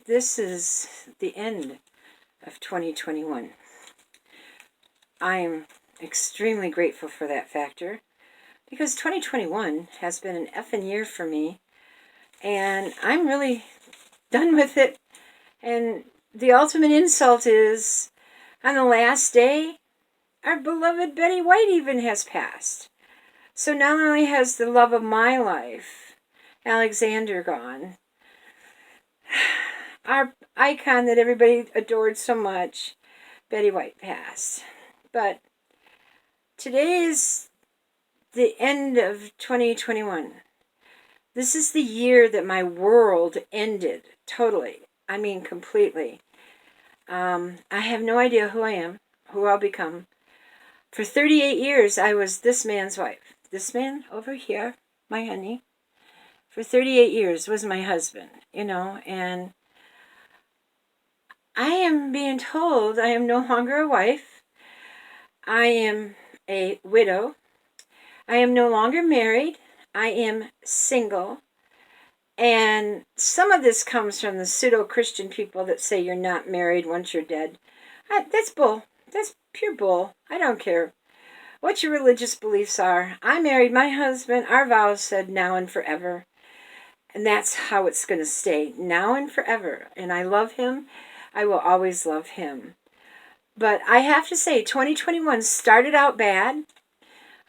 this is the end of 2021. I'm extremely grateful for that factor because 2021 has been an effing year for me, and I'm really done with it. And the ultimate insult is, on the last day, our beloved Betty White even has passed. So not only has the love of my life, Alexander, gone, our icon that everybody adored so much, Betty White, passed. But today is the end of 2021. This is the year that my world ended totally. I mean, completely. I have no idea who I am, who I'll become. For 38 years, I was this man's wife. This man over here, my honey, for 38 years was my husband, and I am being told I am no longer a wife. I am a widow. I am no longer married. I am single. And some of this comes from the pseudo-Christian people that say you're not married once you're dead. That's bull. That's pure bull. I don't care what your religious beliefs are. I married my husband. Our vows said now and forever. And that's how it's going to stay, now and forever. And I love him. I will always love him. But I have to say, 2021 started out bad.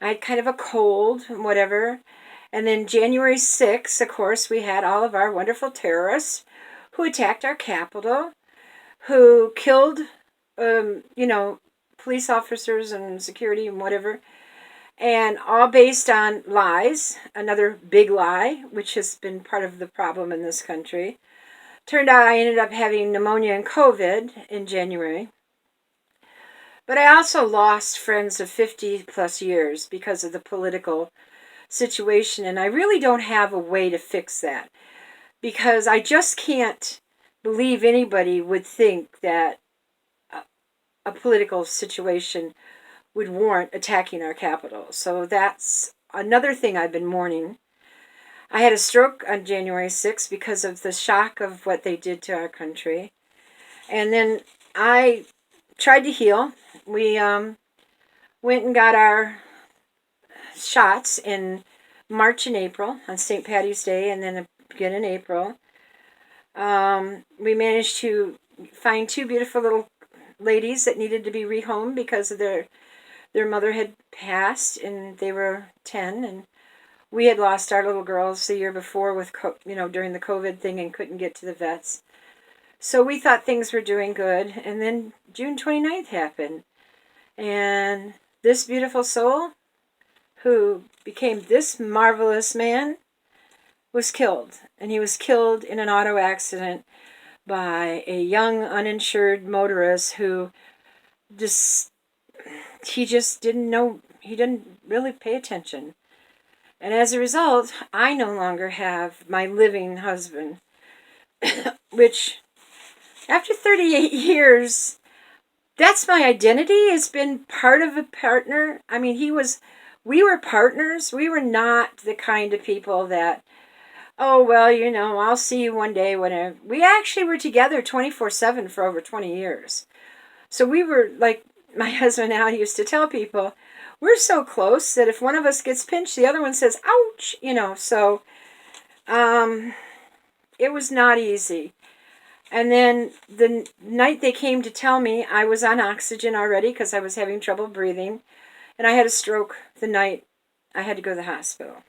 I had kind of a cold and whatever. And then January 6th, of course, we had all of our wonderful terrorists who attacked our Capitol, who killed, police officers and security and whatever, and all based on lies. Another big lie, which has been part of the problem in this country. Turned out I ended up having pneumonia and COVID in January. But I also lost friends of 50 plus years because of the political situation, and I really don't have a way to fix that, because I just can't believe anybody would think that a political situation would warrant attacking our Capitol. So that's another thing I've been mourning. I had a stroke on January 6th because of the shock of what they did to our country. And then I tried to heal. We went and got our shots in March and April on St. Patty's Day, and then again in April. We managed to find two beautiful little ladies that needed to be rehomed because of their mother had passed, and they were 10, and we had lost our little girls the year before with during the COVID thing and couldn't get to the vets. So we thought things were doing good, and then June 29th happened, and this beautiful soul who became this marvelous man was killed, and he was killed in an auto accident by a young uninsured motorist who just didn't know, he didn't really pay attention. And as a result, I no longer have my living husband, which after 38 years, that's my identity, has been part of a partner. I mean, we were partners. We were not the kind of people that, oh, well, I'll see you one day, whenever. We actually were together 24/7 for over 20 years. So we were like, my husband Al used to tell people, we're so close that if one of us gets pinched, the other one says, ouch, so it was not easy. And then the night they came to tell me, I was on oxygen already because I was having trouble breathing, and I had a stroke the night I had to go to the hospital.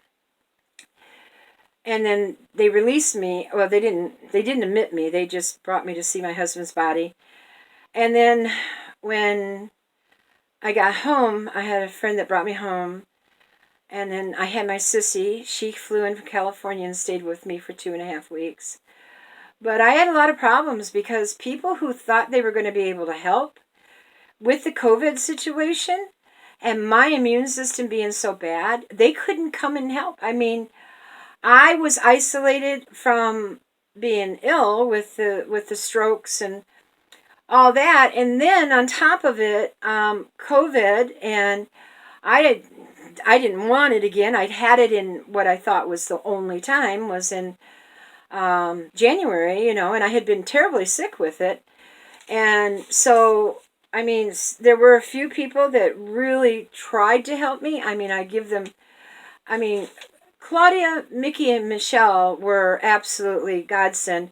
And then they released me. Well, they didn't admit me. They just brought me to see my husband's body. And then when I got home, I had a friend that brought me home. And then I had my sissy. She flew in from California and stayed with me for 2.5 weeks. But I had a lot of problems because people who thought they were going to be able to help with the COVID situation and my immune system being so bad, they couldn't come and help. I mean, I was isolated from being ill with the strokes and all that, and then on top of it, COVID, and I didn't want it again. I'd had it in what I thought was the only time, was in January, and I had been terribly sick with it. And so, I mean, there were a few people that really tried to help me. I mean, I mean, Claudia, Mickey, and Michelle were absolutely godsend.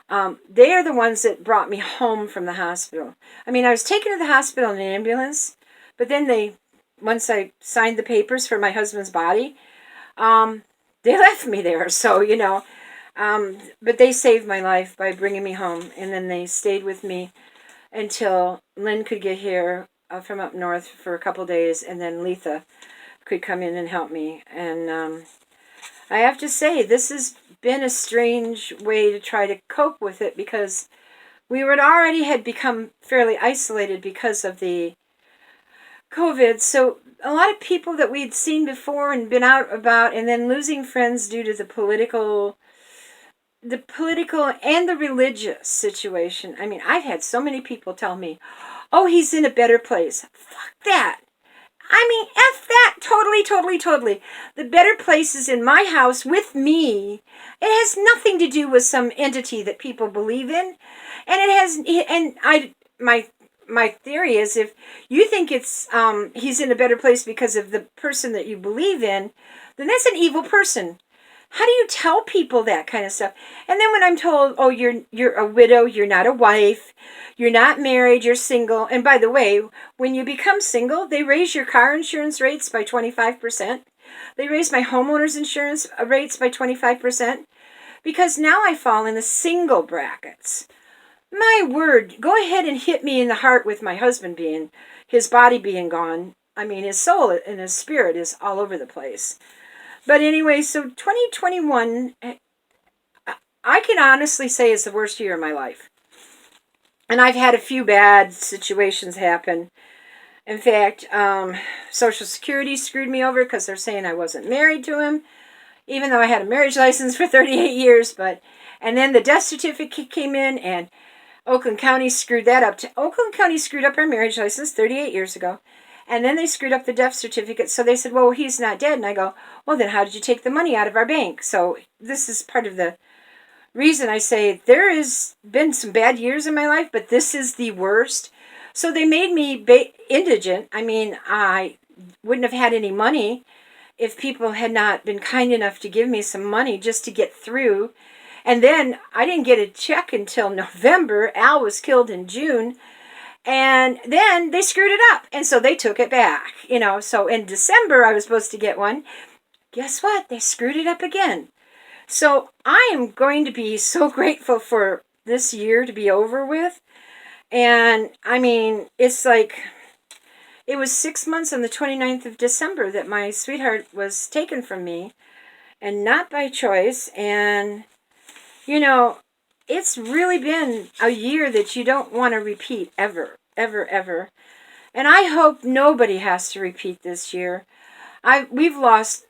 They are the ones that brought me home from the hospital. I mean, I was taken to the hospital in an ambulance, but then once I signed the papers for my husband's body, they left me there. So, but they saved my life by bringing me home, and then they stayed with me until Lynn could get here from up north for a couple days, and then Letha could come in and help me. And I have to say, this has been a strange way to try to cope with it, because we already had become fairly isolated because of the COVID. So a lot of people that we'd seen before and been out about, and then losing friends due to the political and the religious situation. I mean, I've had so many people tell me, oh, he's in a better place. Fuck that. I mean, F that. Totally, totally, totally. The better place is in my house with me. It has nothing to do with some entity that people believe in. And my theory is, if you think it's he's in a better place because of the person that you believe in, then that's an evil person. How do you tell people that kind of stuff? And then when I'm told, oh, you're a widow, you're not a wife, you're not married, you're single. And by the way, when you become single, they raise your car insurance rates by 25%. They raise my homeowner's insurance rates by 25%. Because now I fall in the single brackets. My word, go ahead and hit me in the heart with my husband his body being gone. I mean, his soul and his spirit is all over the place. But anyway, so 2021, I can honestly say, is the worst year of my life. And I've had a few bad situations happen. In fact, Social Security screwed me over because they're saying I wasn't married to him, even though I had a marriage license for 38 years. And then the death certificate came in, and Oakland County screwed that up. Oakland County screwed up our marriage license 38 years ago. And then they screwed up the death certificate. So they said, well, he's not dead. And I go, well, then how did you take the money out of our bank? So this is part of the reason I say there has been some bad years in my life, but this is the worst. So they made me indigent. I mean, I wouldn't have had any money if people had not been kind enough to give me some money just to get through. And then I didn't get a check until November. Al was killed in June. And then they screwed it up. And so they took it back. So in December I was supposed to get one. Guess what? They screwed it up again. So I am going to be so grateful for this year to be over with. And I mean, it's like, it was 6 months on the 29th of December that my sweetheart was taken from me, and not by choice. And, it's really been a year that you don't want to repeat ever, ever, ever. And I hope nobody has to repeat this year. I've lost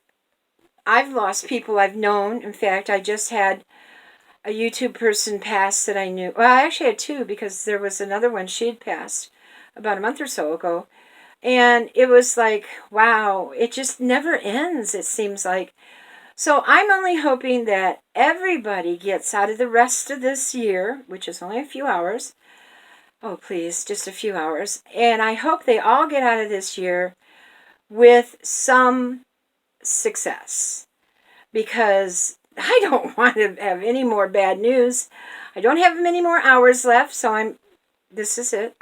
people I've known. In fact, I just had a YouTube person pass that I knew. Well, I actually had two, because there was another one, she had passed about a month or so ago. And it was like, wow, it just never ends, it seems like. So I'm only hoping that everybody gets out of the rest of this year, which is only a few hours. Oh, please, just a few hours. And I hope they all get out of this year with some success, because I don't want to have any more bad news. I don't have many more hours left, so this is it.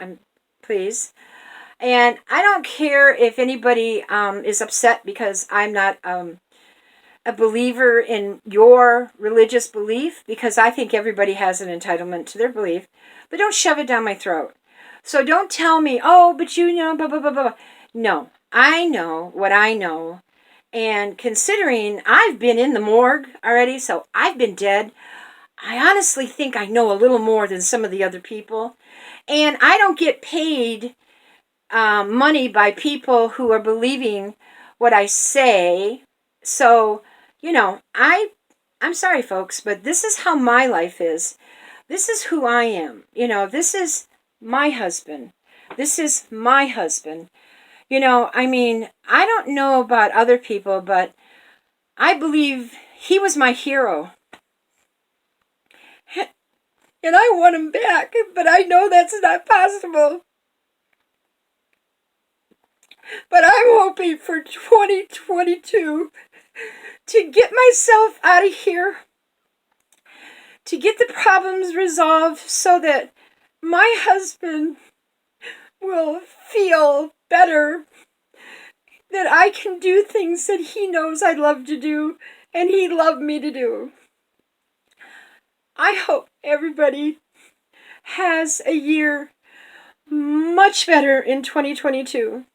Please. And I don't care if anybody is upset because I'm not a believer in your religious belief, because I think everybody has an entitlement to their belief, but don't shove it down my throat. So don't tell me, oh, but blah, blah, blah, blah. No, I know what I know. And considering I've been in the morgue already, so I've been dead, I honestly think I know a little more than some of the other people. And I don't get paid money by people who are believing what I say. So, I'm sorry, folks, but this is how my life is. This is who I am. This is my husband. This is my husband. I mean, I don't know about other people, but I believe he was my hero. And I want them back, but I know that's not possible. But I'm hoping for 2022 to get myself out of here, to get the problems resolved so that my husband will feel better, that I can do things that he knows I love to do and he loved me to do. I hope everybody has a year much better in 2022.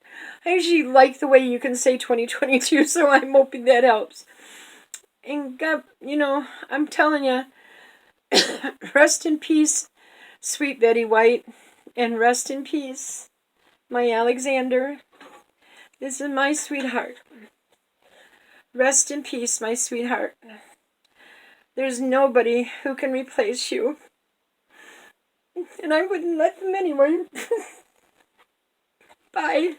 I usually like the way you can say 2022, so I'm hoping that helps. And God, I'm telling you, rest in peace, sweet Betty White, and rest in peace, my Alexander. This is my sweetheart. Rest in peace, my sweetheart. There's nobody who can replace you. And I wouldn't let them anyway. Bye.